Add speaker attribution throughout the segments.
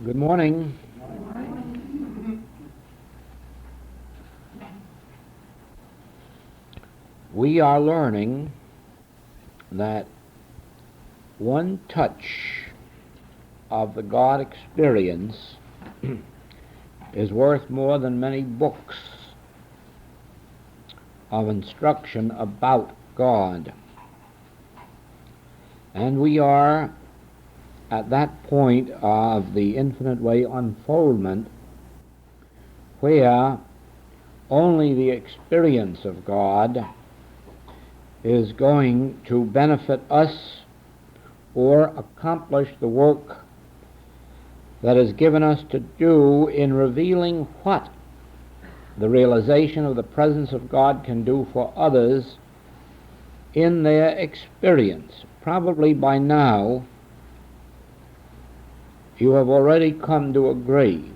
Speaker 1: Good morning. We are learning that one touch of the God experience is worth more than many books of instruction about God. And we are at that point of the infinite way unfoldment where only the experience of God is going to benefit us or accomplish the work that is given us to do in revealing what the realization of the presence of God can do for others in their experience. Probably by now you have already come to agree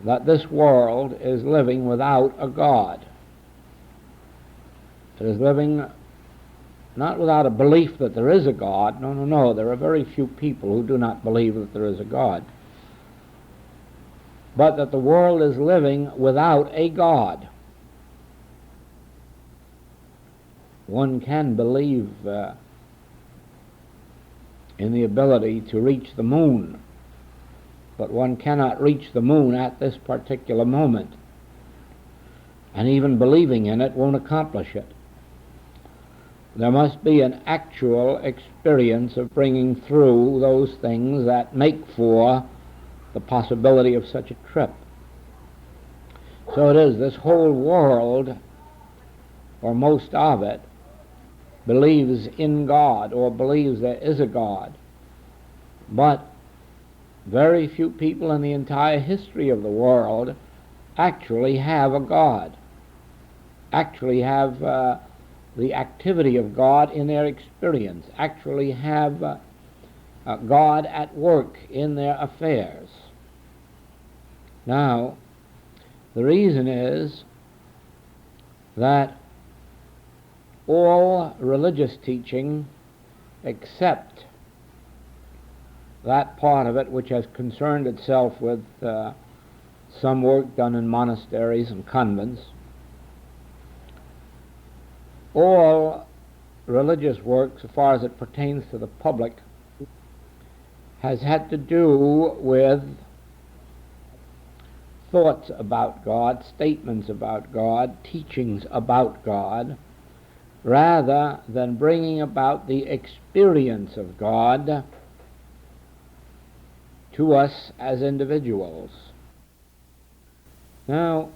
Speaker 1: that this world is living without a God. It is living not without a belief that there is a God. No. There are very few people who do not believe that there is a God. But that the world is living without a God. One can believe in the ability to reach the moon, but one cannot reach the moon at this particular moment. And even believing in it won't accomplish it. There must be an actual experience of bringing through those things that make for the possibility of such a trip. So it is, this whole world, or most of it, believes in God or believes there is a God. But very few people in the entire history of the world actually have a God, actually have the activity of God in their experience, actually have God at work in their affairs. Now, the reason is that all religious teaching, except that part of it which has concerned itself with some work done in monasteries and convents, all religious work, so far as it pertains to the public, has had to do with thoughts about God, statements about God, teachings about God, rather than bringing about the experience of God to us as individuals. Now,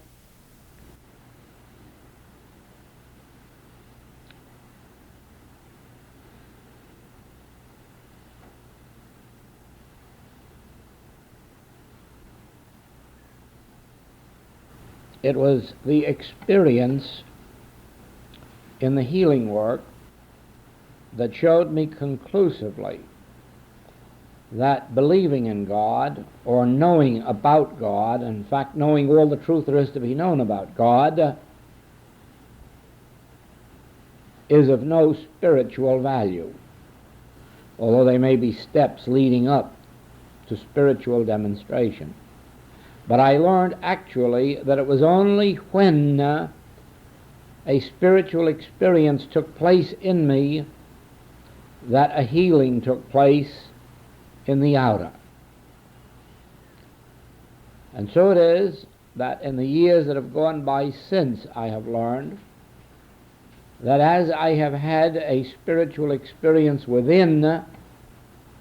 Speaker 1: it was the experience in the healing work that showed me conclusively that believing in God, or knowing about God, in fact knowing all the truth there is to be known about God, is of no spiritual value, although they may be steps leading up to spiritual demonstration. But I learned actually that it was only when a spiritual experience took place in me that a healing took place in the outer. And so it is that in the years that have gone by since, I have learned that as I have had a spiritual experience within,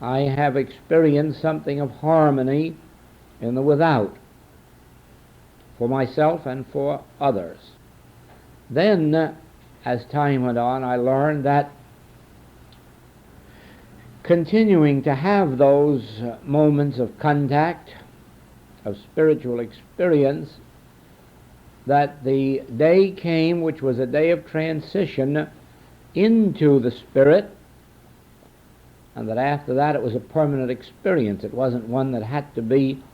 Speaker 1: I have experienced something of harmony in the without, for myself and for others. Then, as time went on, I learned that continuing to have those moments of contact, of spiritual experience, that the day came which was a day of transition into the Spirit, and that after that it was a permanent experience. It wasn't one that had to be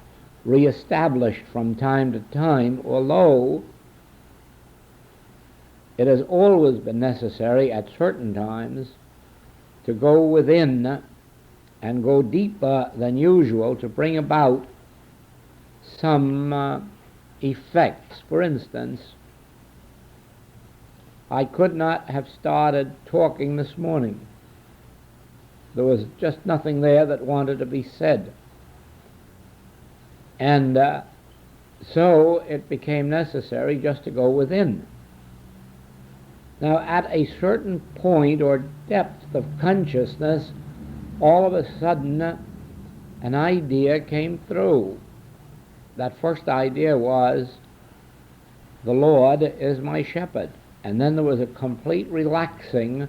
Speaker 1: reestablished from time to time, although it has always been necessary at certain times to go within and go deeper than usual to bring about some effects. For instance, I could not have started talking this morning. There was just nothing there that wanted to be said. And so it became necessary just to go within. Now, at a certain point or depth of consciousness, all of a sudden an idea came through. That first idea was, the Lord is my shepherd. And then there was a complete relaxing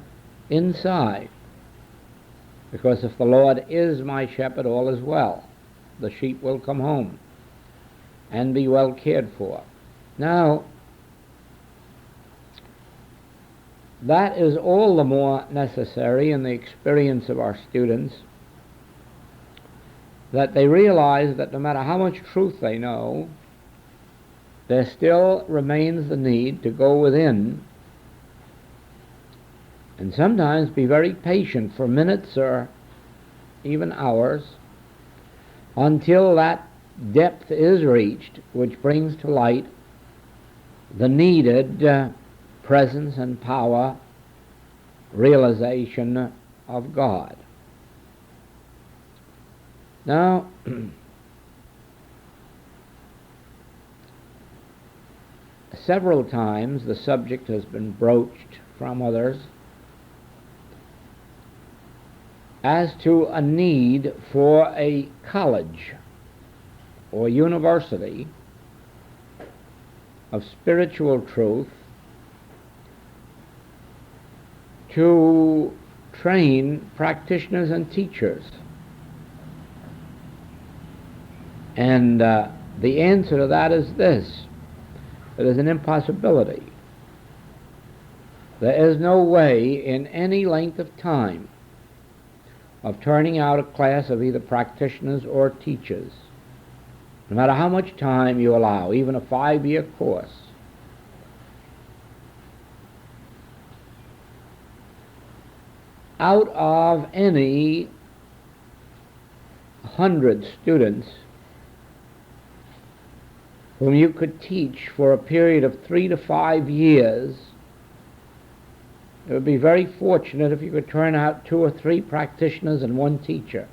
Speaker 1: inside. Because if the Lord is my shepherd, all is well. The sheep will come home and be well cared for. Now, that is all the more necessary in the experience of our students, that they realize that no matter how much truth they know, there still remains the need to go within and sometimes be very patient for minutes or even hours until that depth is reached which brings to light the needed presence and power realization of God. Now, several times the subject has been broached from others as to a need for a college or university of spiritual truth to train practitioners and teachers. And the answer to that is this: it is an impossibility. There is no way in any length of time of turning out a class of either practitioners or teachers, no matter how much time you allow, even a 5-year course, out of any 100 students whom you could teach for a period of 3 to 5 years, it would be very fortunate if you could turn out 2 or 3 practitioners and 1 teacher.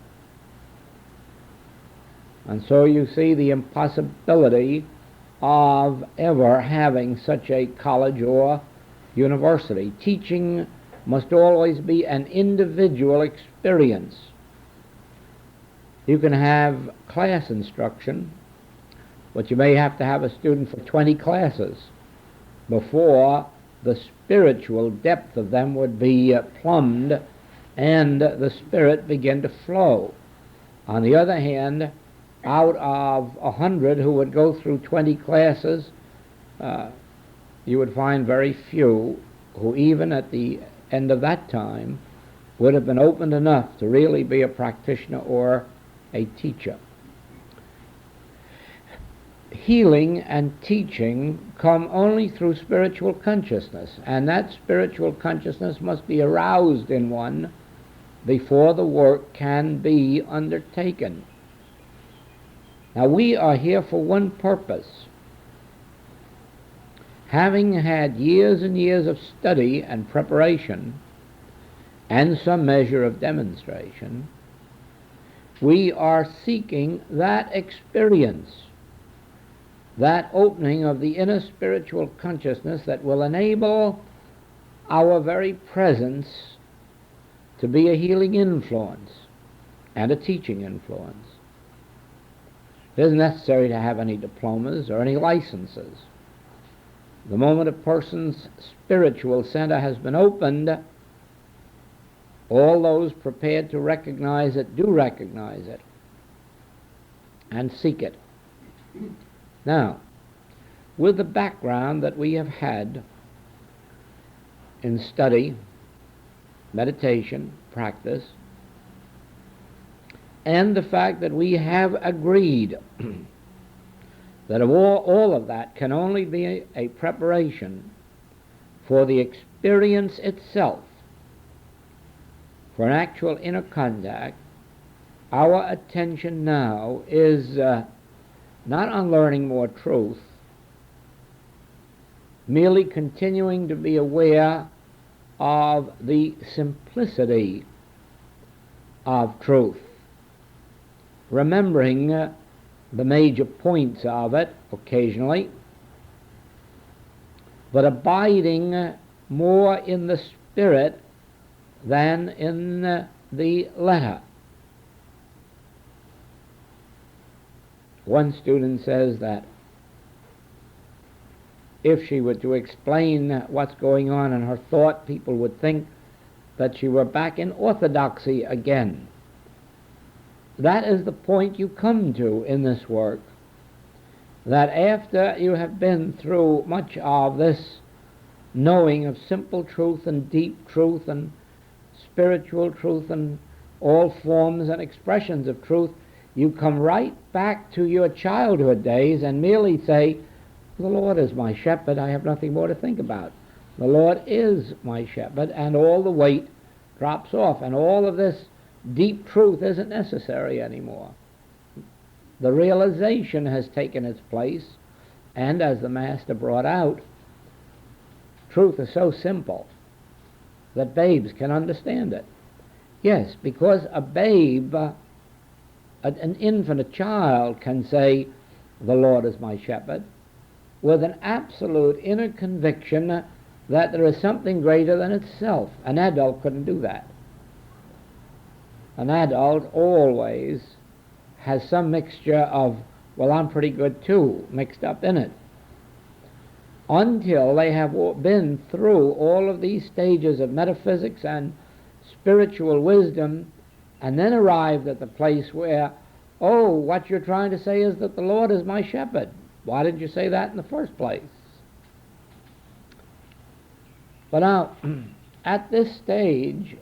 Speaker 1: And so you see the impossibility of ever having such a college or university. Teaching must always be an individual experience. You can have class instruction, but you may have to have a student for 20 classes before the spiritual depth of them would be plumbed and the spirit begin to flow. On the other hand, out of 100 who would go through 20 classes, you would find very few who even at the end of that time would have been opened enough to really be a practitioner or a teacher. Healing and teaching come only through spiritual consciousness, and that spiritual consciousness must be aroused in one before the work can be undertaken. Now, we are here for one purpose. Having had years and years of study and preparation and some measure of demonstration, we are seeking that experience, that opening of the inner spiritual consciousness that will enable our very presence to be a healing influence and a teaching influence. It isn't necessary to have any diplomas or any licenses. The moment a person's spiritual center has been opened, all those prepared to recognize it do recognize it and seek it. Now, with the background that we have had in study, meditation, practice, and the fact that we have agreed that all of that can only be a preparation for the experience itself, for an actual inner contact, Our attention now is not on learning more truth, merely continuing to be aware of the simplicity of truth, remembering the major points of it occasionally, but abiding more in the spirit than in the letter. One student says that if she were to explain what's going on in her thought, people would think that she were back in orthodoxy again. That is the point you come to in this work, that after you have been through much of this knowing of simple truth and deep truth and spiritual truth and all forms and expressions of truth, you come right back to your childhood days and merely say, the Lord is my shepherd, I have nothing more to think about. The Lord is my shepherd, and all the weight drops off, and all of this deep truth isn't necessary anymore. The realization has taken its place, and as the Master brought out, truth is so simple that babes can understand it. Yes, because a babe, an infant, a child, can say, the Lord is my shepherd, with an absolute inner conviction that there is something greater than itself. An adult couldn't do that. An adult always has some mixture of, well, I'm pretty good too, mixed up in it, until they have been through all of these stages of metaphysics and spiritual wisdom, and then arrived at the place where, oh, what you're trying to say is that the Lord is my shepherd. Why didn't you say that in the first place? But now, at this stage,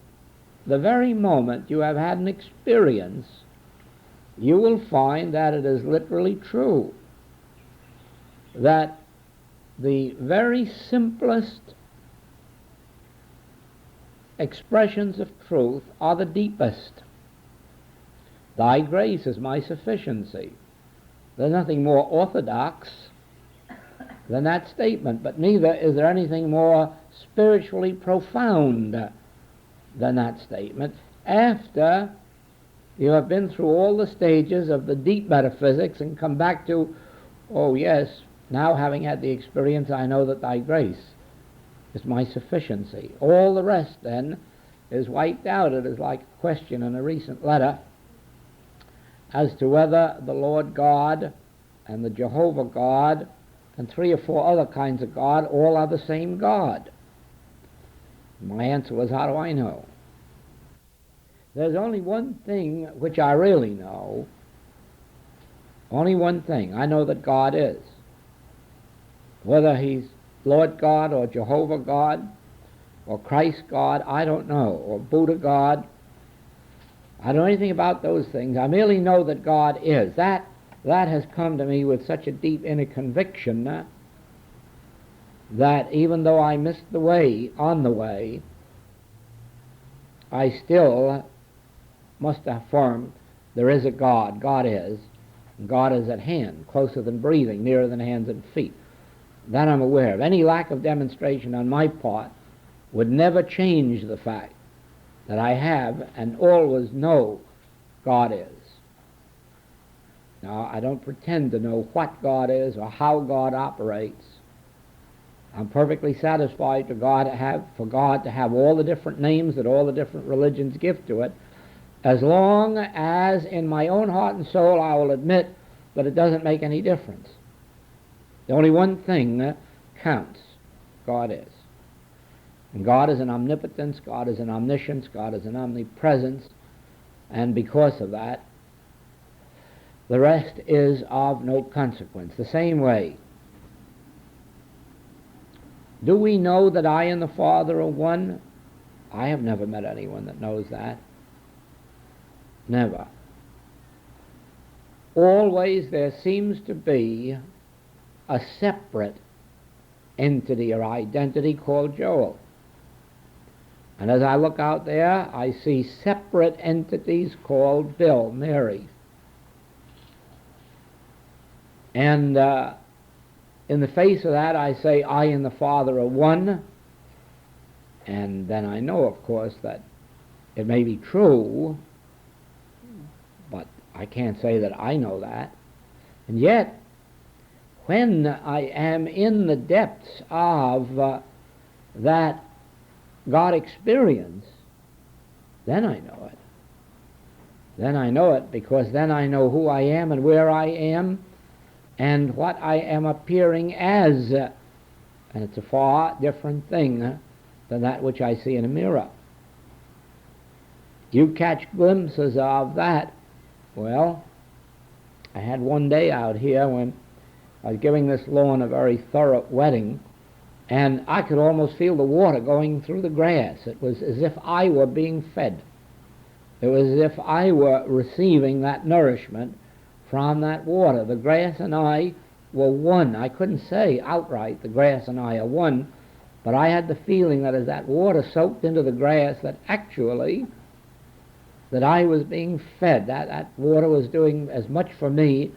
Speaker 1: the very moment you have had an experience, you will find that it is literally true, that the very simplest expressions of truth are the deepest. Thy grace is my sufficiency. There's nothing more orthodox than that statement, but neither is there anything more spiritually profound than that statement. After you have been through all the stages of the deep metaphysics and come back to, oh yes, now having had the experience, I know that thy grace is my sufficiency. All the rest then is wiped out. It is like a question in a recent letter as to whether the Lord God and the Jehovah God and 3 or 4 other kinds of God all are the same God. My answer was, how do I know? There's only one thing which I really know. Only one thing. I know that God is. Whether he's Lord God or Jehovah God or Christ God, I don't know, or Buddha God. I don't know anything about those things. I merely know that God is. That has come to me with such a deep inner conviction that even though I missed the way on the way, I still must affirm there is a God. God is. And God is at hand, closer than breathing, nearer than hands and feet. That I'm aware of. Any lack of demonstration on my part would never change the fact that I have and always know God is. Now, I don't pretend to know what God is or how God operates. I'm perfectly satisfied for God to have all the different names that all the different religions give to it, as long as in my own heart and soul I will admit that it doesn't make any difference. The only one thing counts. God is. And God is an omnipotence, God is an omniscience, God is an omnipresence, and because of that, the rest is of no consequence. The same way, do we know that I and the Father are one? I have never met anyone that knows that. Never. Always there seems to be a separate entity or identity called Joel. And as I look out there, I see separate entities called Bill, Mary. And in the face of that, I say, I and the Father are one. And then I know, of course, that it may be true, but I can't say that I know that. And yet, when I am in the depths of that God experience, then I know it. Then I know it, because then I know who I am and where I am and what I am appearing as. And it's a far different thing than that which I see in a mirror. You catch glimpses of that. Well, I had one day out here when I was giving this lawn a very thorough wetting, and I could almost feel the water going through the grass. It was as if I were being fed. It was as if I were receiving that nourishment from that water. The grass and I were one. I couldn't say outright the grass and I are one, but I had the feeling that as that water soaked into the grass, that actually that I was being fed. That water was doing as much for me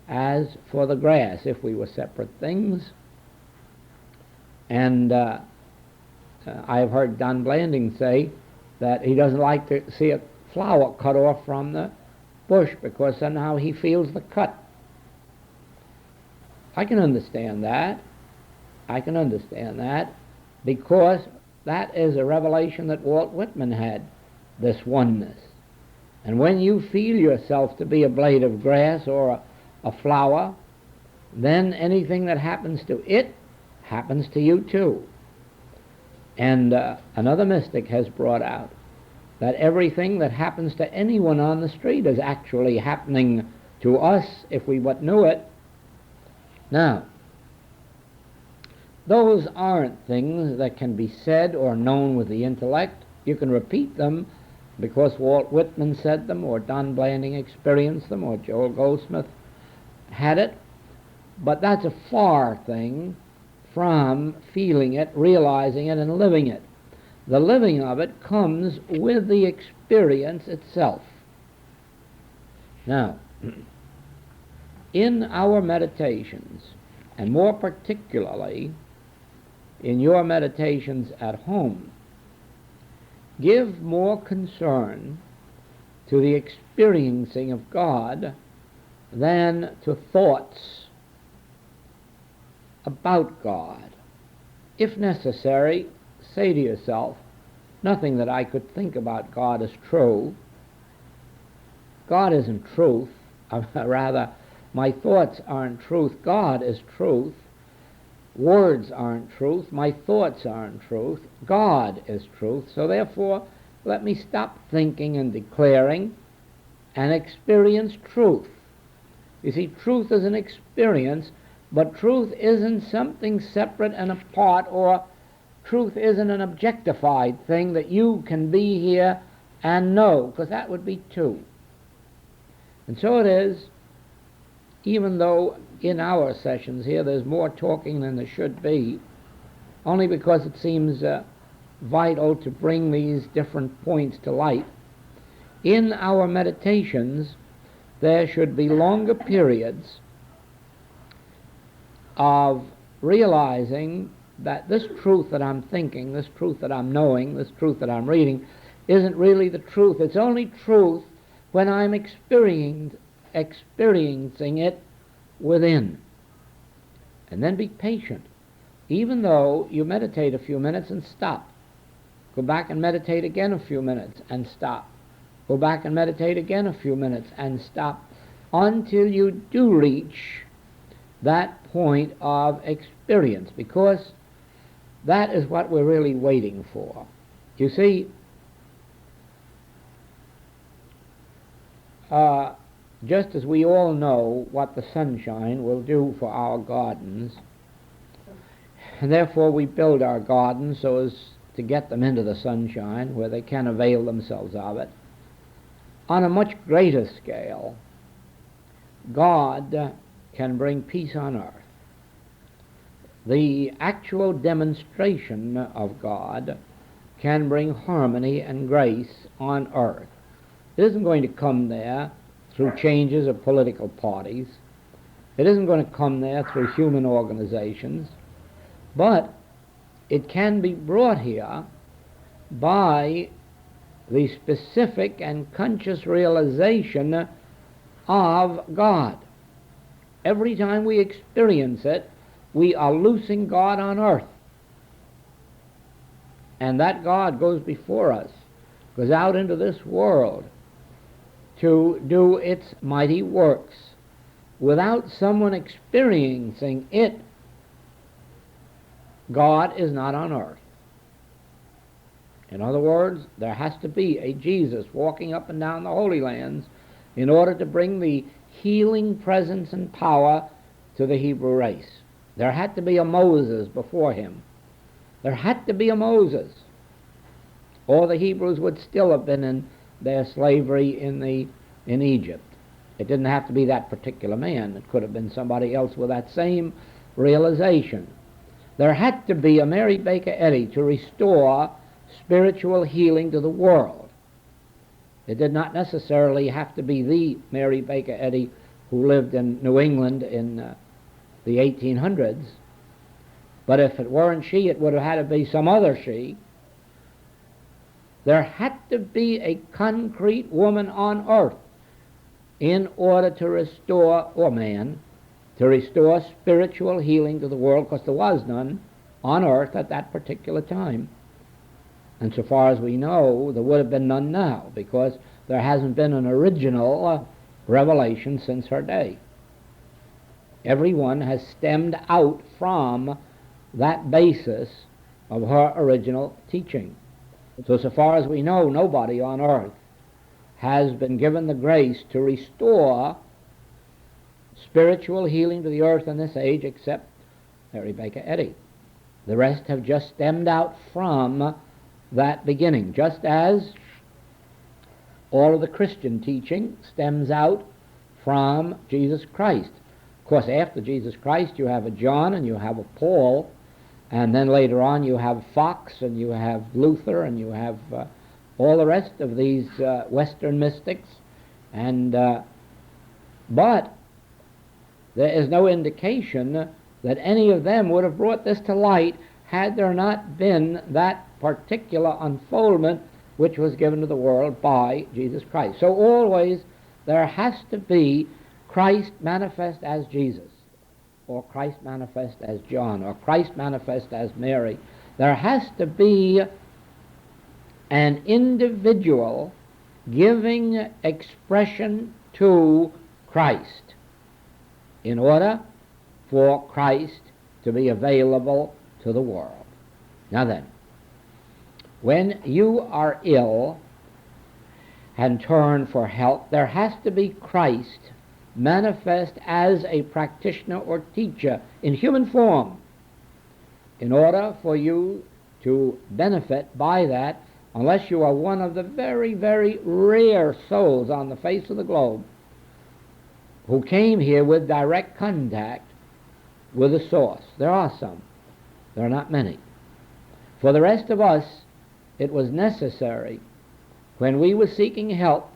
Speaker 1: as for the grass, if we were separate things. And I've heard Don Blanding say that he doesn't like to see a flower cut off from the bush because somehow he feels the cut. I can understand that. I can understand that, because that is a revelation that Walt Whitman had, this oneness. And when you feel yourself to be a blade of grass or a flower, then anything that happens to it happens to you too. And another mystic has brought out that everything that happens to anyone on the street is actually happening to us if we but knew it. Now, those aren't things that can be said or known with the intellect. You can repeat them because Walt Whitman said them, or Don Blanding experienced them, or Joel Goldsmith had it, but that's a far thing from feeling it, realizing it, and living it. The living of it comes with the experience itself. Now, in our meditations, and more particularly in your meditations at home, give more concern to the experiencing of God than to thoughts about God. If necessary, say to yourself, nothing that I could think about God is true. God isn't truth. Rather, my thoughts aren't truth. God is truth. Words aren't truth. My thoughts aren't truth. God is truth. So therefore, let me stop thinking and declaring and experience truth. You see, truth is an experience, but truth isn't something separate and apart, or truth isn't an objectified thing that you can be here and know, because that would be two. And so it is, even though in our sessions here there's more talking than there should be, only because it seems vital to bring these different points to light. In our meditations, there should be longer periods of realizing that this truth that I'm thinking, this truth that I'm knowing, this truth that I'm reading, isn't really the truth. It's only truth when I'm experiencing it within. And then be patient. Even though you meditate a few minutes and stop. Go back and meditate again a few minutes and stop. Go back and meditate again a few minutes and stop, until you do reach that point of experience, because that is what we're really waiting for. You see, just as we all know what the sunshine will do for our gardens, and therefore we build our gardens so as to get them into the sunshine where they can avail themselves of it, on a much greater scale, God can bring peace on earth. The actual demonstration of God can bring harmony and grace on earth. It isn't going to come there through changes of political parties. It isn't going to come there through human organizations, but it can be brought here by the specific and conscious realization of God. Every time we experience it, we are loosing God on earth. And that God goes before us, goes out into this world to do its mighty works. Without someone experiencing it, God is not on earth. In other words, there has to be a Jesus walking up and down the Holy Lands in order to bring the healing presence and power to the Hebrew race. There had to be a Moses before him. There had to be a Moses, or the Hebrews would still have been in their slavery in Egypt. It didn't have to be that particular man. It could have been somebody else with that same realization. There had to be a Mary Baker Eddy to restore spiritual healing to the world. It did not necessarily have to be the Mary Baker Eddy who lived in New England in the 1800s, but if it weren't she, it would have had to be some other she. There had to be a concrete woman on earth in order to restore, or man, to restore spiritual healing to the world, because there was none on earth at that particular time. And so far as we know, there would have been none now, because there hasn't been an original revelation since her day. Everyone has stemmed out from that basis of her original teaching. So far as we know, nobody on earth has been given the grace to restore spiritual healing to the earth in this age except Mary Baker Eddy. The rest have just stemmed out from that beginning, just as all of the Christian teaching stems out from Jesus Christ. Of course, after Jesus Christ, you have a John and you have a Paul, and then later on you have Fox and you have Luther and you have all the rest of these Western mystics. And but there is no indication that any of them would have brought this to light had there not been that particular unfoldment which was given to the world by Jesus Christ. So always there has to be Christ manifest as Jesus, or Christ manifest as John, or Christ manifest as Mary. There has to be an individual giving expression to Christ in order for Christ to be available to the world. Now then, when you are ill and turn for help, there has to be Christ manifest as a practitioner or teacher in human form in order for you to benefit by that, unless you are one of the very, very rare souls on the face of the globe who came here with direct contact with the source. There are some. There are not many. For the rest of us, it was necessary, when we were seeking help,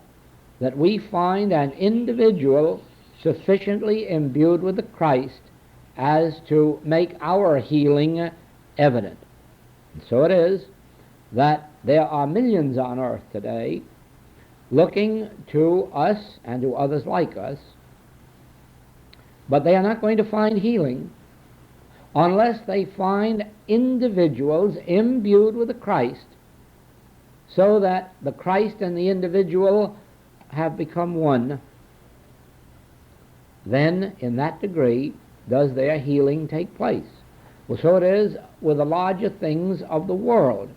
Speaker 1: that we find an individual sufficiently imbued with the Christ as to make our healing evident. And so it is that there are millions on earth today looking to us and to others like us, but they are not going to find healing unless they find individuals imbued with the Christ, so that the Christ and the individual have become one. Then, in that degree, does their healing take place. Well, so it is with the larger things of the world.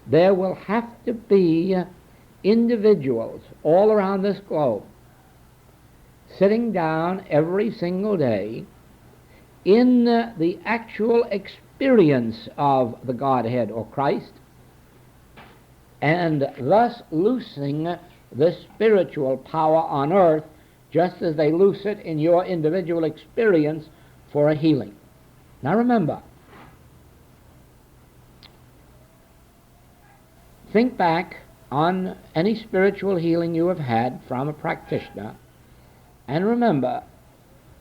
Speaker 1: There will have to be individuals all around this globe sitting down every single day in the actual experience of the Godhead or Christ, and thus loosing the spiritual power on earth just as they loose it in your individual experience for a healing. Now remember, Think back on any spiritual healing you have had from a practitioner, and remember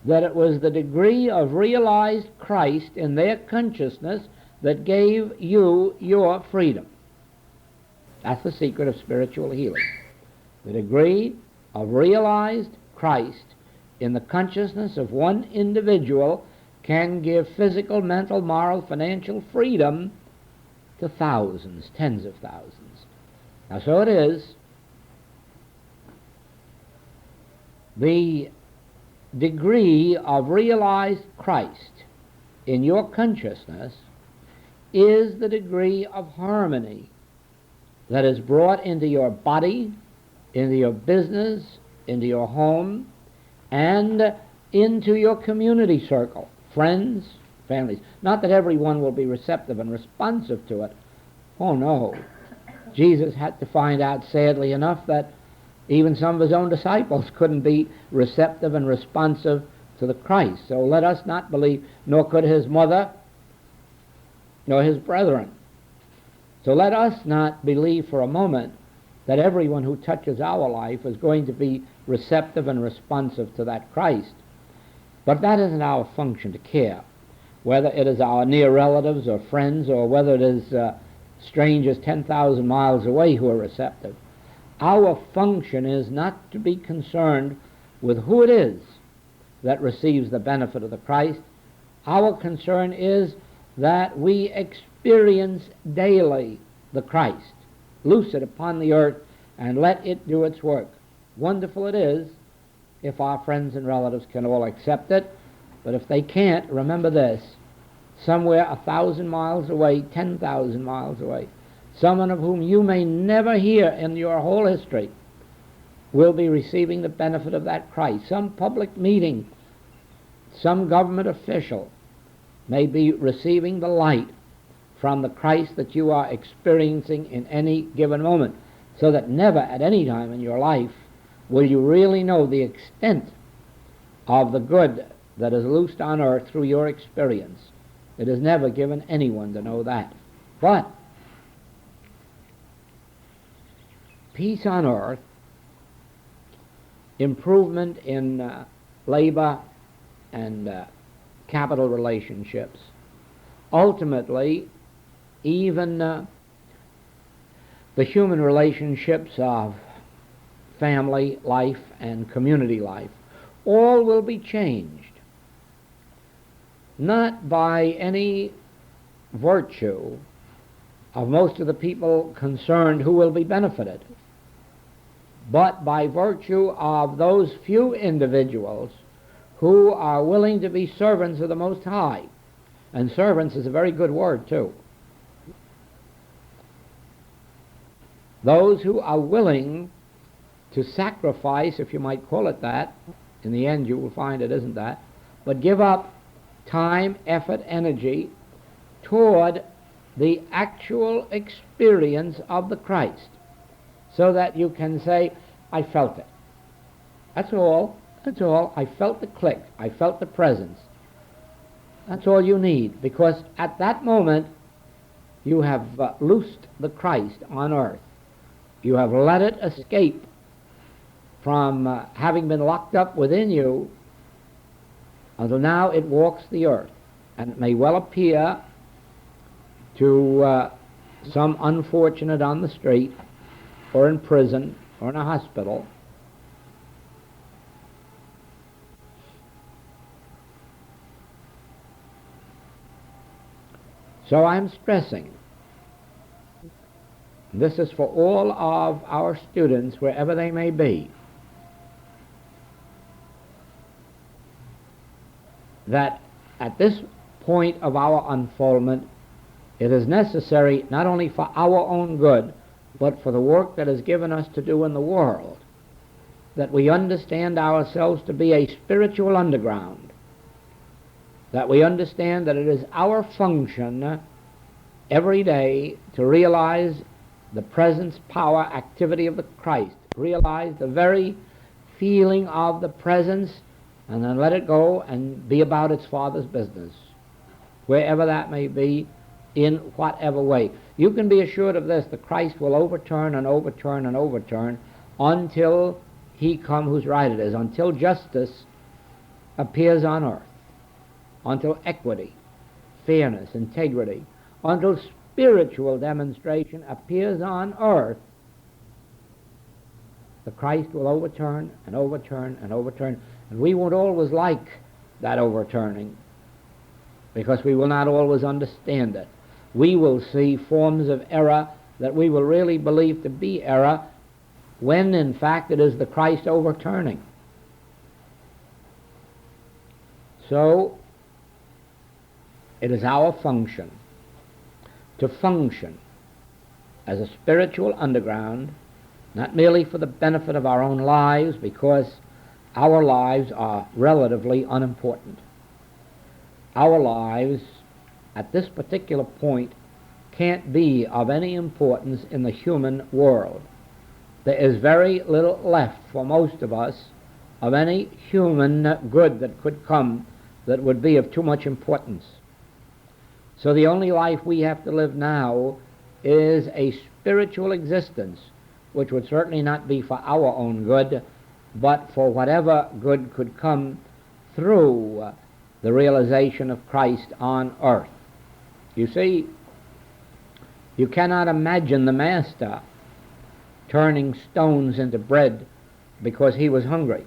Speaker 1: that it was the degree of realized Christ in their consciousness that gave you your freedom. That's the secret of spiritual healing. The degree of realized Christ in the consciousness of one individual can give physical, mental, moral, financial freedom to thousands, tens of thousands. Now, so it is. The degree of realized Christ in your consciousness is the degree of harmony that is brought into your body, into your business, into your home, and into your community circle, friends, families. Not that everyone will be receptive and responsive to it. Oh, no. Jesus had to find out, sadly enough, that even some of his own disciples couldn't be receptive and responsive to the Christ. So let us not believe, nor could his mother, nor his brethren. So let us not believe for a moment that everyone who touches our life is going to be receptive and responsive to that Christ. But that isn't our function to care, whether it is our near relatives or friends, or whether it is strangers 10,000 miles away who are receptive. Our function is not to be concerned with who it is that receives the benefit of the Christ. Our concern is that we experience daily the Christ, loose it upon the earth, and let it do its work. Wonderful it is if our friends and relatives can all accept it, but if they can't, remember this: somewhere 1,000 miles away, 10,000 miles away, someone of whom you may never hear in your whole history will be receiving the benefit of that Christ. Some public meeting, some government official may be receiving the light from the Christ that you are experiencing in any given moment, so that never at any time in your life will you really know the extent of the good that is loosed on earth through your experience. It is never given anyone to know that. But peace on earth, improvement in labor and capital relationships, ultimately even the human relationships of family life and community life, all will be changed, not by any virtue of most of the people concerned who will be benefited, but by virtue of those few individuals who are willing to be servants of the Most High. And servants is a very good word, too. Those who are willing to sacrifice, if you might call it that, in the end you will find it isn't that, but give up time, effort, energy toward the actual experience of the Christ, so that you can say, I felt it. That's all. That's all. I felt the click. I felt the presence. That's all you need, because at that moment you have loosed the Christ on earth. You have let it escape from having been locked up within you until now it walks the earth. And it may well appear to some unfortunate on the street or in prison or in a hospital So I'm stressing, this is for all of our students, wherever they may be, that at this point of our unfoldment, it is necessary not only for our own good, but for the work that is given us to do in the world, that we understand ourselves to be a spiritual underground, that we understand that it is our function every day to realize the presence, power, activity of the Christ, realize the very feeling of the presence, and then let it go and be about its Father's business, wherever that may be, in whatever way. You can be assured of this, that Christ will overturn and overturn and overturn until he come whose right it is, until justice appears on earth, until equity, fairness, integrity, until spiritual demonstration appears on earth. The Christ will overturn and overturn and overturn, and we won't always like that overturning, because we will not always understand it. We will see forms of error that we will really believe to be error, when in fact it is the Christ overturning. So it is our function to function as a spiritual underground, not merely for the benefit of our own lives, because our lives are relatively unimportant. Our lives at this particular point can't be of any importance in the human world. There is very little left for most of us of any human good that could come that would be of too much importance. So the only life we have to live now is a spiritual existence, which would certainly not be for our own good, but for whatever good could come through the realization of Christ on earth. You see, you cannot imagine the Master turning stones into bread because he was hungry.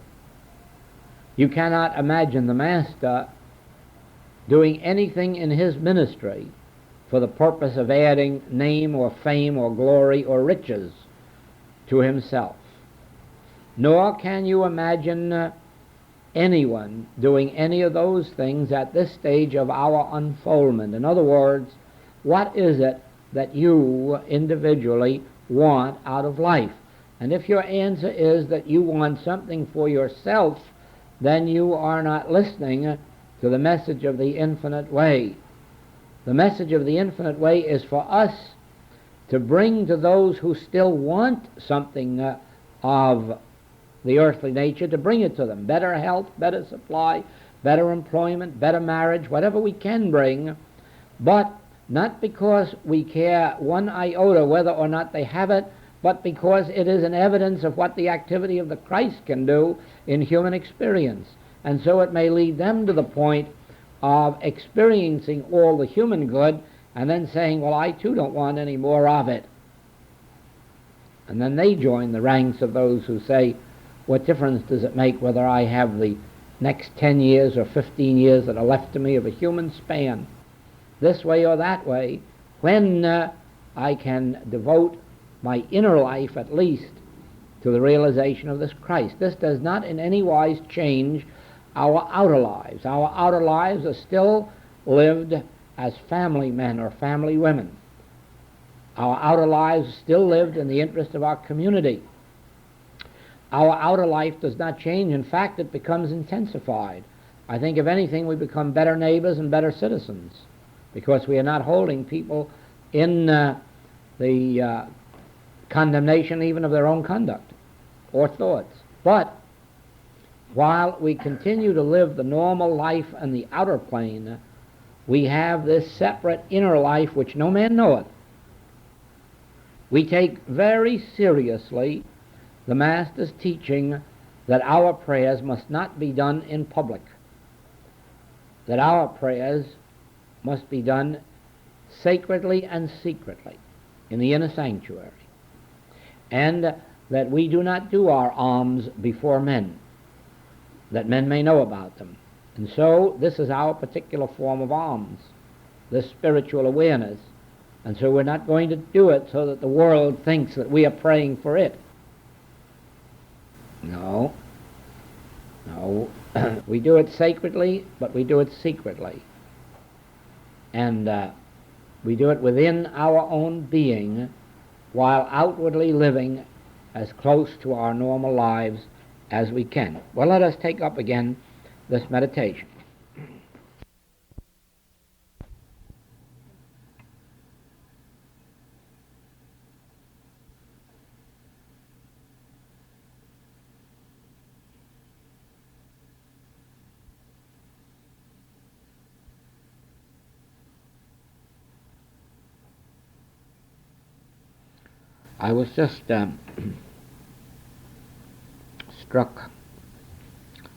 Speaker 1: You cannot imagine the Master doing anything in his ministry for the purpose of adding name or fame or glory or riches to himself. Nor can you imagine anyone doing any of those things at this stage of our unfoldment. In other words, what is it that you individually want out of life? And if your answer is that you want something for yourself, then you are not listening to the message of the infinite way. The message of the infinite way is for us to bring to those who still want something of the earthly nature, to bring it to them. Better health, better supply, better employment, better marriage, whatever we can bring, but not because we care one iota whether or not they have it, but because it is an evidence of what the activity of the Christ can do in human experience. And so it may lead them to the point of experiencing all the human good and then saying, well, I too don't want any more of it. And then they join the ranks of those who say, what difference does it make whether I have the next 10 years or 15 years that are left to me of a human span, this way or that way, when I can devote my inner life at least to the realization of this Christ. This does not in any wise change our outer lives. Our outer lives are still lived as family men or family women. Our outer lives are still lived in the interest of our community. Our outer life does not change. In fact, it becomes intensified. I think, if anything, we become better neighbors and better citizens because we are not holding people in the condemnation even of their own conduct or thoughts. But while we continue to live the normal life on the outer plane, we have this separate inner life which no man knoweth. We take very seriously the Master's teaching that our prayers must not be done in public, that our prayers must be done sacredly and secretly in the inner sanctuary, and that we do not do our alms before men, that men may know about them. And so this is our particular form of alms, this spiritual awareness. And so we're not going to do it so that the world thinks that we are praying for it. No. We do it sacredly, but we do it secretly. And we do it within our own being, while outwardly living as close to our normal lives as we can. Well, let us take up again this meditation. I was just struck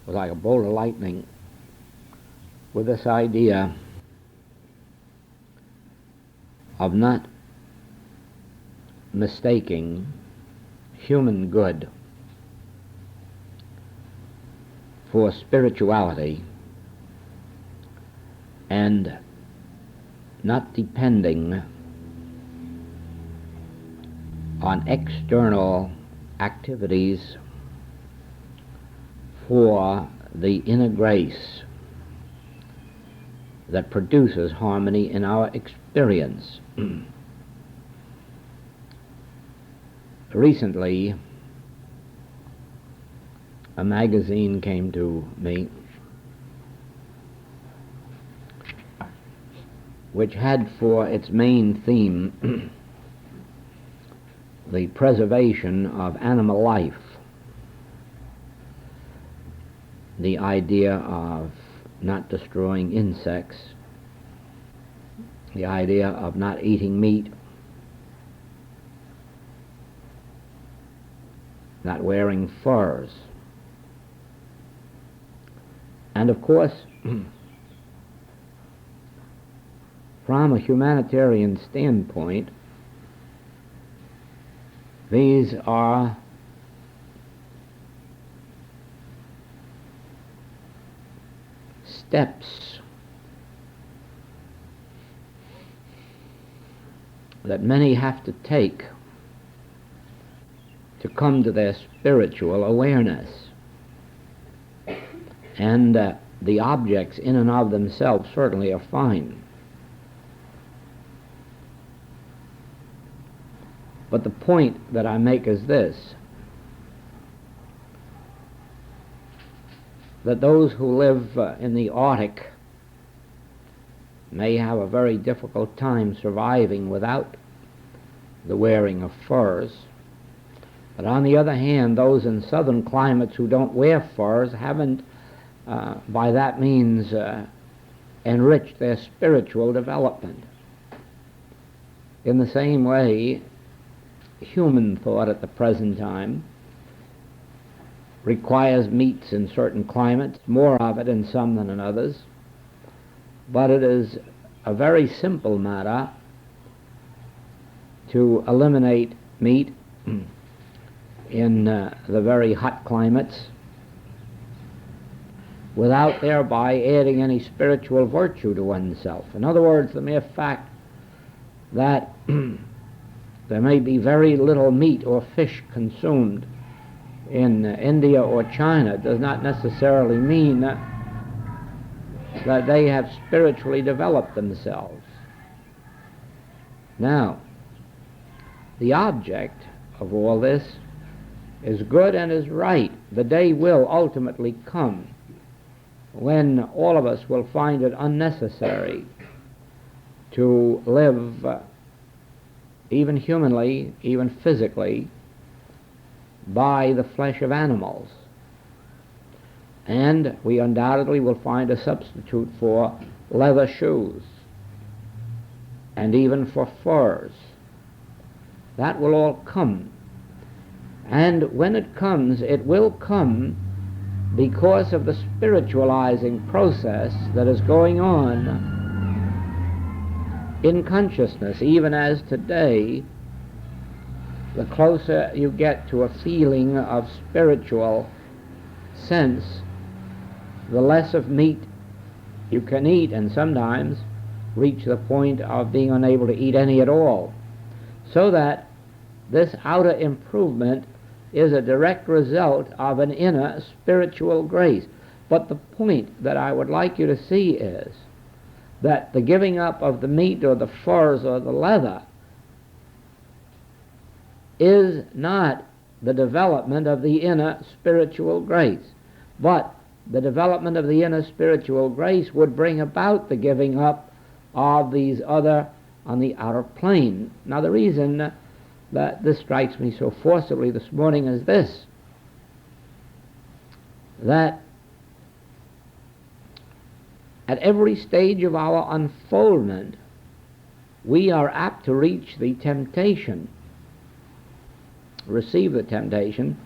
Speaker 1: like a bolt of lightning with this idea of not mistaking human good for spirituality and not depending on external activities for the inner grace that produces harmony in our experience. Recently, a magazine came to me which had for its main theme the preservation of animal life, the idea of not destroying insects, the idea of not eating meat, not wearing furs. And of course, from a humanitarian standpoint, these are steps that many have to take to come to their spiritual awareness. And the objects in and of themselves certainly are fine. But the point that I make is this, that those who live in the Arctic may have a very difficult time surviving without the wearing of furs. But on the other hand, those in southern climates who don't wear furs haven't, by that means, enriched their spiritual development. In the same way, human thought at the present time requires meats in certain climates, more of it in some than in others, but it is a very simple matter to eliminate meat in the very hot climates without thereby adding any spiritual virtue to oneself. In other words, the mere fact that there may be very little meat or fish consumed in India or China does not necessarily mean that they have spiritually developed themselves. Now, the object of all this is good and is right. The day will ultimately come when all of us will find it unnecessary to live even humanly, even physically, by the flesh of animals. And we undoubtedly will find a substitute for leather shoes and even for furs. That will all come. And when it comes, it will come because of the spiritualizing process that is going on in consciousness, even as today, the closer you get to a feeling of spiritual sense, the less of meat you can eat, and sometimes reach the point of being unable to eat any at all. So that this outer improvement is a direct result of an inner spiritual grace. But the point that I would like you to see is that the giving up of the meat or the furs or the leather is not the development of the inner spiritual grace, but the development of the inner spiritual grace would bring about the giving up of these other on the outer plane. Now, the reason that this strikes me so forcibly this morning is this, that at every stage of our unfoldment we are apt to reach the temptation receive the temptation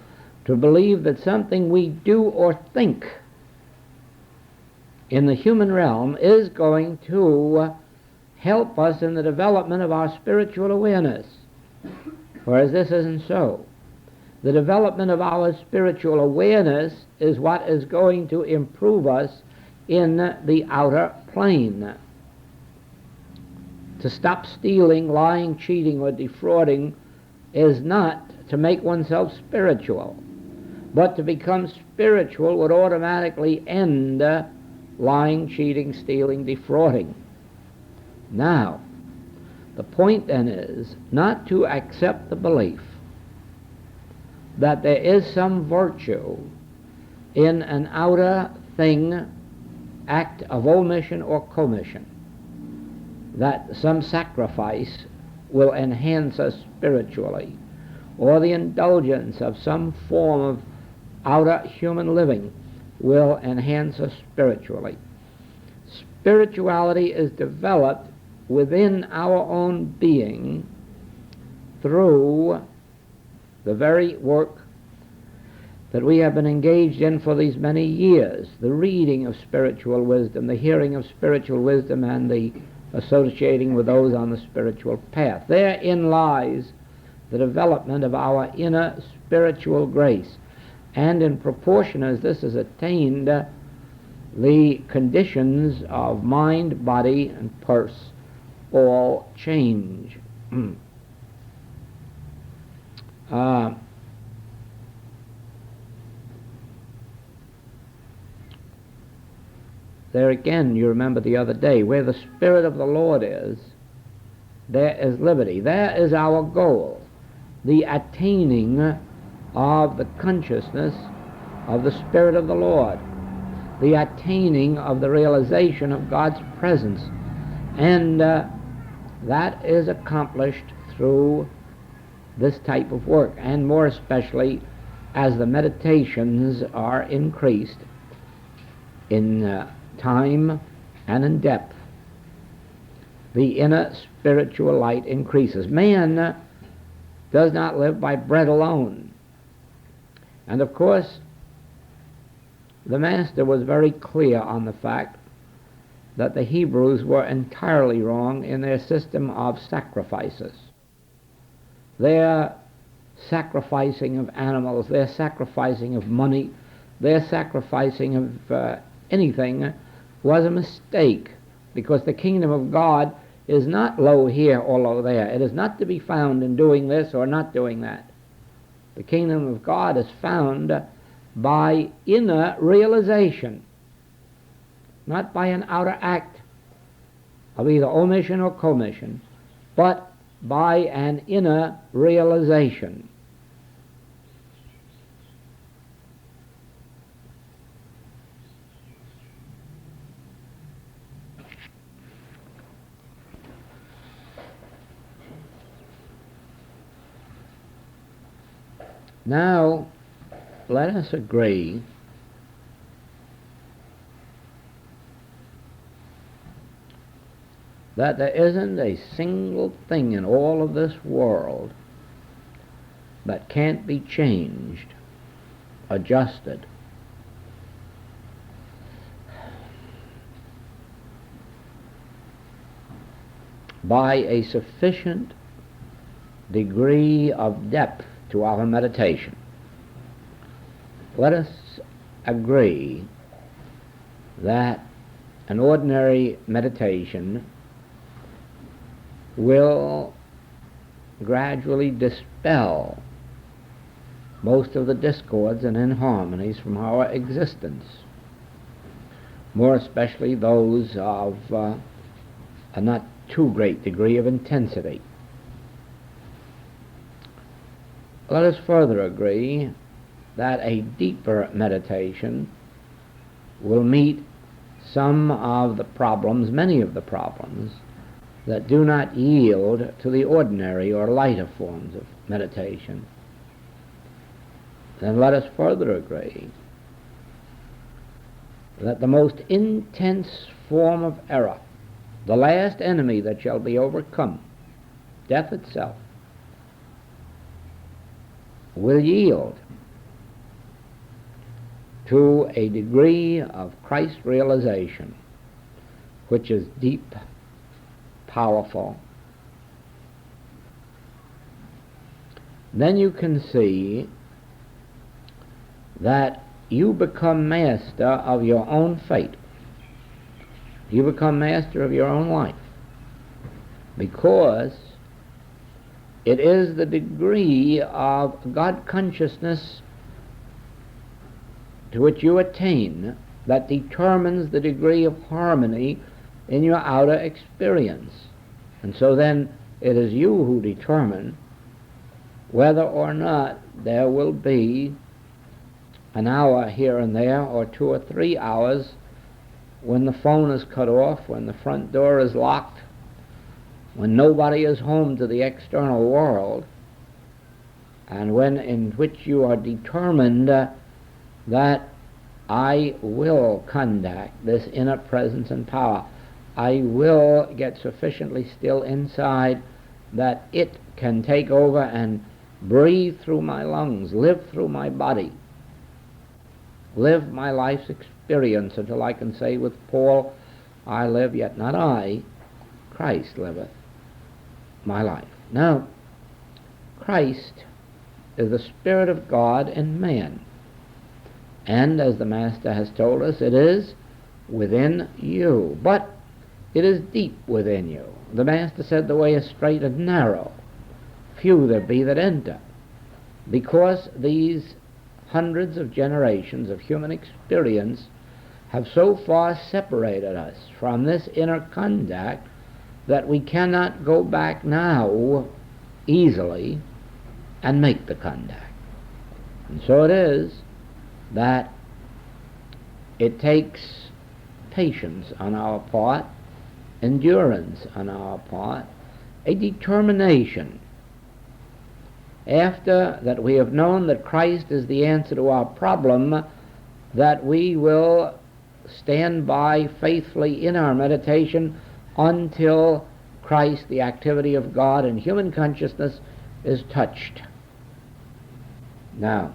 Speaker 1: to believe that something we do or think in the human realm is going to help us in the development of our spiritual awareness, whereas this isn't so. The development of our spiritual awareness is what is going to improve us in the outer plane. To stop stealing, lying, cheating, or defrauding is not to make oneself spiritual, but to become spiritual would automatically end lying, cheating, stealing, defrauding. Now, the point then is not to accept the belief that there is some virtue in an outer thing, act of omission or commission, that some sacrifice will enhance us spiritually, or the indulgence of some form of outer human living will enhance us spiritually. Spirituality is developed within our own being through the very work that we have been engaged in for these many years, the reading of spiritual wisdom, the hearing of spiritual wisdom, and the associating with those on the spiritual path. Therein lies the development of our inner spiritual grace, and in proportion as this is attained, the conditions of mind, body, and purse all change. There again, you remember the other day, where the Spirit of the Lord is, there is liberty. There is our goal, the attaining of the consciousness of the Spirit of the Lord, the attaining of the realization of God's presence. And that is accomplished through this type of work, and more especially as the meditations are increased in time and in depth. The inner spiritual light increases. Man does not live by bread alone. And of course, the Master was very clear on the fact that the Hebrews were entirely wrong in their system of sacrifices. Their sacrificing of animals, their sacrificing of money, their sacrificing of anything was a mistake, because the kingdom of God is not lo here or lo there. It is not to be found in doing this or not doing that. The kingdom of God is found by inner realization, not by an outer act of either omission or commission, but by an inner realization. Now, let us agree that there isn't a single thing in all of this world that can't be changed, adjusted, by a sufficient degree of depth to our meditation. Let us agree that an ordinary meditation will gradually dispel most of the discords and inharmonies from our existence, more especially those of a not too great degree of intensity. Let us further agree that a deeper meditation will meet some of the problems, many of the problems, that do not yield to the ordinary or lighter forms of meditation. Then let us further agree that the most intense form of error, the last enemy that shall be overcome, death itself, will yield to a degree of Christ realization which is deep, powerful, then you can see that you become master of your own fate. You become master of your own life, because it is the degree of God consciousness to which you attain that determines the degree of harmony in your outer experience. And so then it is you who determine whether or not there will be an hour here and there, or 2 or 3 hours, when the phone is cut off, when the front door is locked, when nobody is home to the external world, and when in which you are determined that I will contact this inner presence and power. I will get sufficiently still inside that it can take over and breathe through my lungs, live through my body, live my life's experience until I can say with Paul, I live, yet not I, Christ liveth my life. Now, Christ is the Spirit of God in man. And as the Master has told us, it is within you. But it is deep within you. The Master said the way is straight and narrow. Few there be that enter. Because these hundreds of generations of human experience have so far separated us from this inner contact that we cannot go back now easily and make the contact. And so it is that it takes patience on our part, endurance on our part, a determination, after that we have known that Christ is the answer to our problem, that we will stand by faithfully in our meditation until Christ, the activity of God in human consciousness, is touched. Now,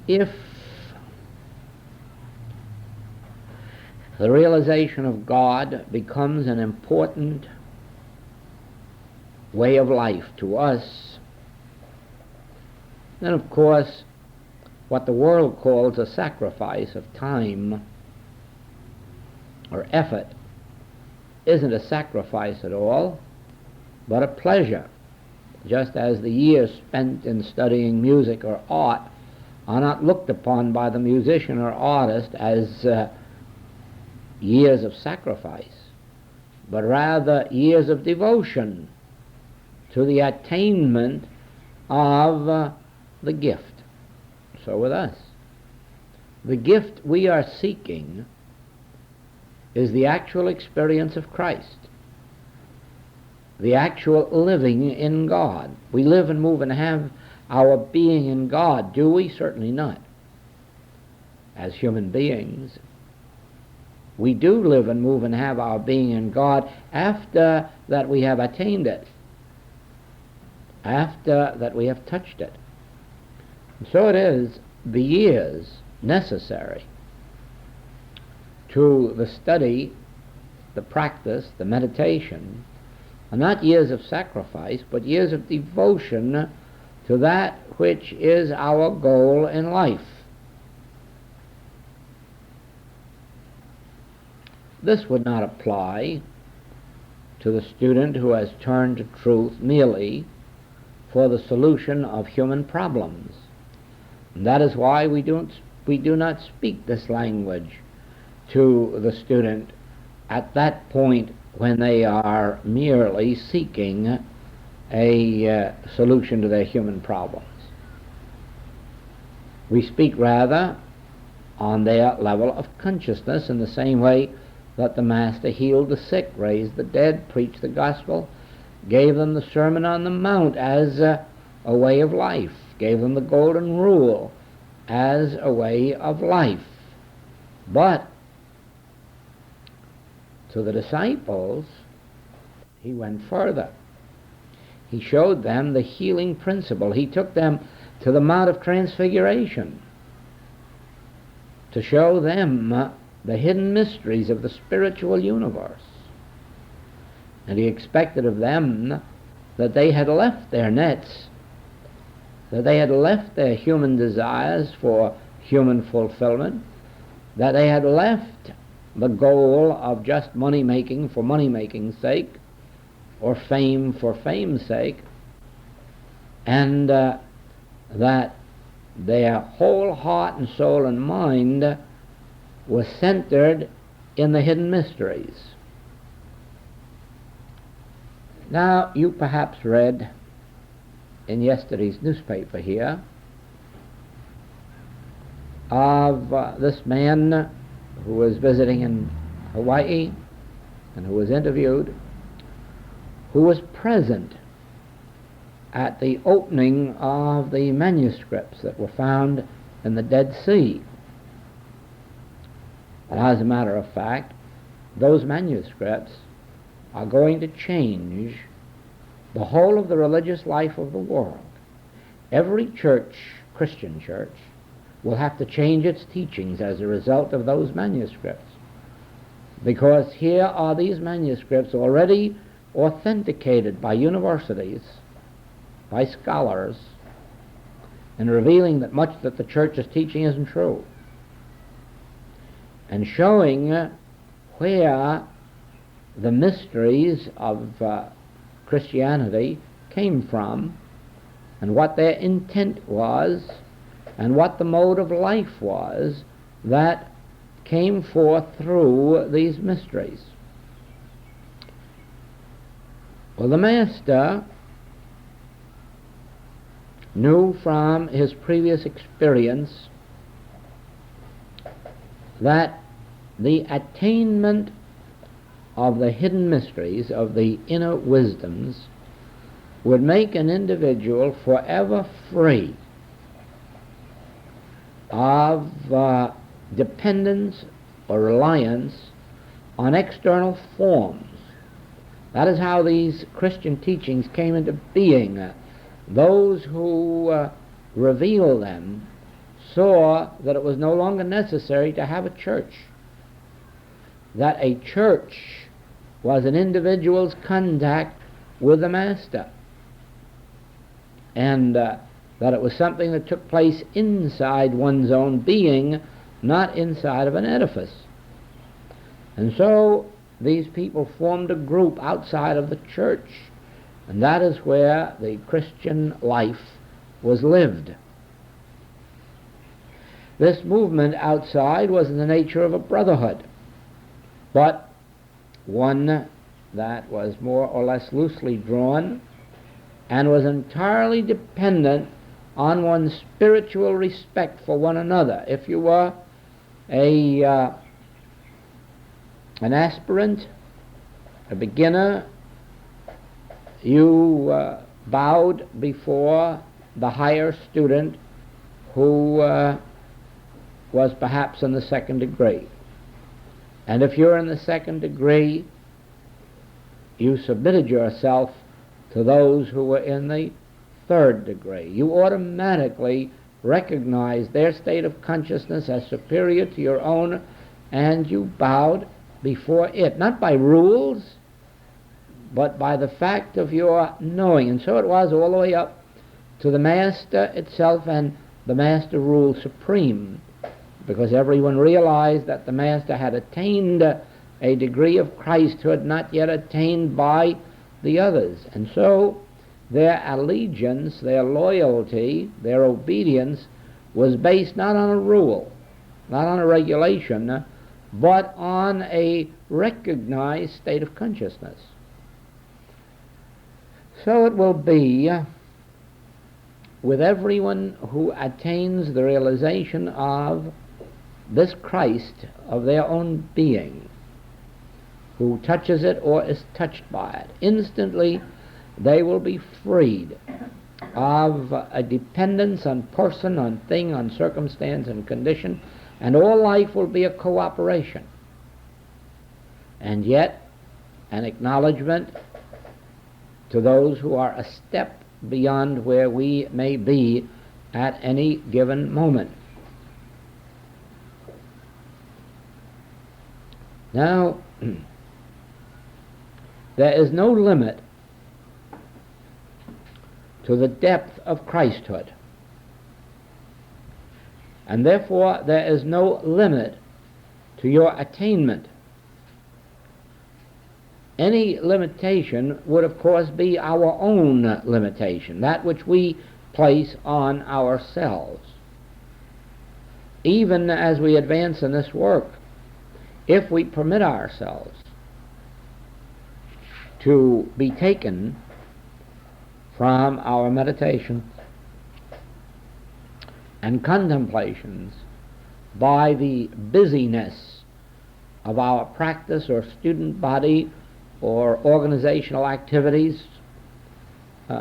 Speaker 1: if the realization of God becomes an important way of life to us, then of course what the world calls a sacrifice of time or effort isn't a sacrifice at all, but a pleasure, just as the years spent in studying music or art are not looked upon by the musician or artist as years of sacrifice, but rather years of devotion to the attainment of the gift. So with us, the gift we are seeking is the actual experience of Christ, the actual living in God. We live and move and have our being in God, do we? Certainly not. As human beings, we do live and move and have our being in God after that we have attained it, after that we have touched it. And so it is the years necessary to the study, the practice, the meditation, are not years of sacrifice, but years of devotion to that which is our goal in life. This would not apply to the student who has turned to truth merely for the solution of human problems. And that is why we do not speak this language to the student at that point when they are merely seeking a solution to their human problems. We speak rather on their level of consciousness, in the same way that the Master healed the sick, raised the dead, preached the gospel, gave them the Sermon on the Mount as a way of life, gave them the golden rule as a way of life. But To the disciples, he went further. He showed them the healing principle. He took them to the Mount of Transfiguration to show them the hidden mysteries of the spiritual universe. And he expected of them that they had left their nets, that they had left their human desires for human fulfillment, that they had left the goal of just money-making for money-making's sake, or fame for fame's sake, and that their whole heart and soul and mind was centered in the hidden mysteries. Now, you perhaps read in yesterday's newspaper here of this man who was visiting in Hawaii and who was interviewed, who was present at the opening of the manuscripts that were found in the Dead Sea. And as a matter of fact, those manuscripts are going to change the whole of the religious life of the world. Every church, Christian church, will have to change its teachings as a result of those manuscripts, because here are these manuscripts already authenticated by universities, by scholars, and revealing that much that the church is teaching isn't true, and showing where the mysteries of Christianity came from, and what their intent was, and what the mode of life was that came forth through these mysteries. Well, the Master knew from his previous experience that the attainment of the hidden mysteries, of the inner wisdoms, would make an individual forever free of dependence or reliance on external forms. That is how these Christian teachings came into being. Those who reveal them saw that it was no longer necessary to have a church, that a church was an individual's contact with the Master, and that it was something that took place inside one's own being, not inside of an edifice. And so these people formed a group outside of the church, and that is where the Christian life was lived. This movement outside was in the nature of a brotherhood, but one that was more or less loosely drawn and was entirely dependent on one's spiritual respect for one another. If you were an aspirant, a beginner, you bowed before the higher student who was perhaps in the second degree. And if you're in the second degree, you submitted yourself to those who were in the third degree. You automatically recognized their state of consciousness as superior to your own, and you bowed before it, not by rules, but by the fact of your knowing. And so it was all the way up to the Master itself, and the Master ruled supreme, because everyone realized that the Master had attained a degree of Christ who had not yet attained by the others. And so their allegiance, their loyalty, their obedience was based not on a rule, not on a regulation, but on a recognized state of consciousness. So it will be with everyone who attains the realization of this Christ of their own being, who touches it or is touched by it. Instantly they will be freed of a dependence on person, on thing, on circumstance and condition, and all life will be a cooperation. and yet an acknowledgement to those who are a step beyond where we may be at any given moment. Now, there is no limit to the depth of Christhood, and therefore there is no limit to your attainment. Any limitation would, of course, be our own limitation, that which we place on ourselves. Even as we advance in this work, if we permit ourselves to be taken from our meditations and contemplations by the busyness of our practice or student body or organizational activities,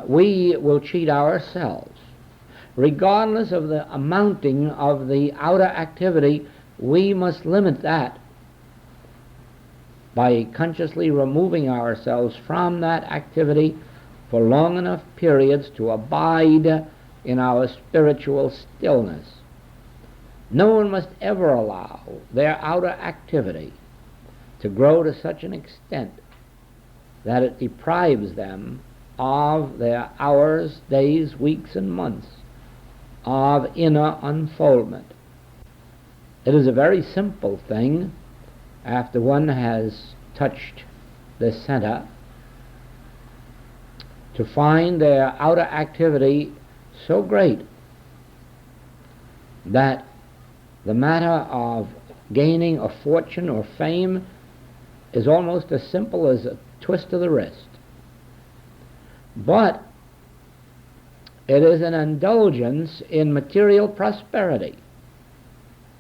Speaker 1: we will cheat ourselves. Regardless of the amounting of the outer activity, we must limit that by consciously removing ourselves from that activity for long enough periods to abide in our spiritual stillness. No one must ever allow their outer activity to grow to such an extent that it deprives them of their hours, days, weeks, and months of inner unfoldment. It is a very simple thing, after one has touched the center, to find their outer activity so great that the matter of gaining a fortune or fame is almost as simple as a twist of the wrist. But it is an indulgence in material prosperity,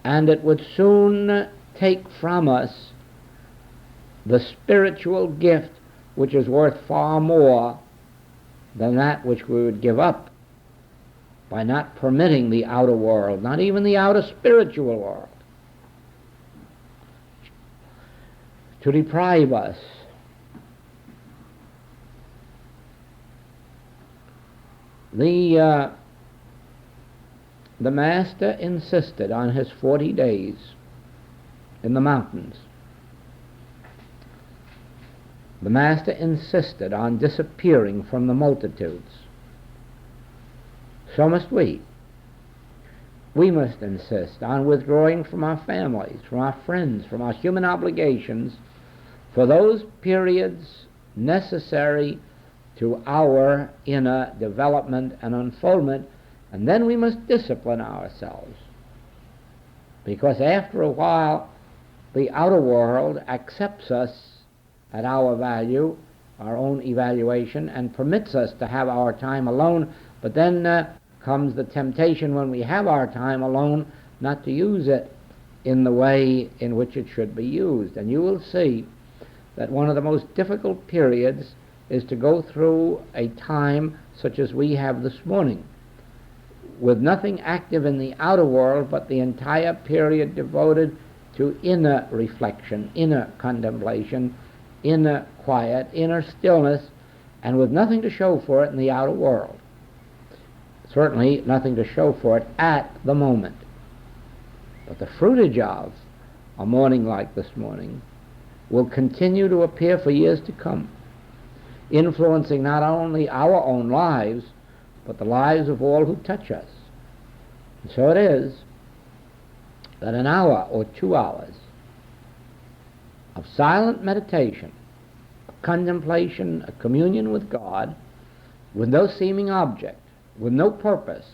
Speaker 1: and it would soon take from us the spiritual gift which is worth far more than that which we would give up by not permitting the outer world, not even the outer spiritual world, to deprive us. The Master insisted on his 40 days in the mountains. The Master insisted on disappearing from the multitudes. So must we. We must insist on withdrawing from our families, from our friends, from our human obligations for those periods necessary to our inner development and unfoldment, and then we must discipline ourselves, because after a while the outer world accepts us at our value, our own evaluation, and permits us to have our time alone, but then comes the temptation when we have our time alone not to use it in the way in which it should be used. And you will see that one of the most difficult periods is to go through a time such as we have this morning, with nothing active in the outer world but the entire period devoted to inner reflection, inner contemplation, inner quiet, inner stillness, and with nothing to show for it in the outer world. Certainly nothing to show for it at the moment. But the fruitage of a morning like this morning will continue to appear for years to come, influencing not only our own lives, but the lives of all who touch us. And so it is that an hour or 2 hours of silent meditation, a contemplation, a communion with God, with no seeming object, with no purpose,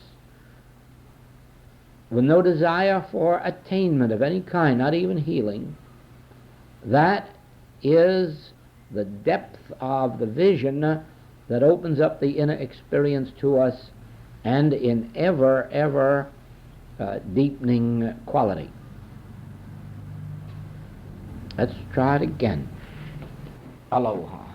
Speaker 1: with no desire for attainment of any kind, not even healing, that is the depth of the vision that opens up the inner experience to us, and in ever deepening quality. Let's try it again. Aloha.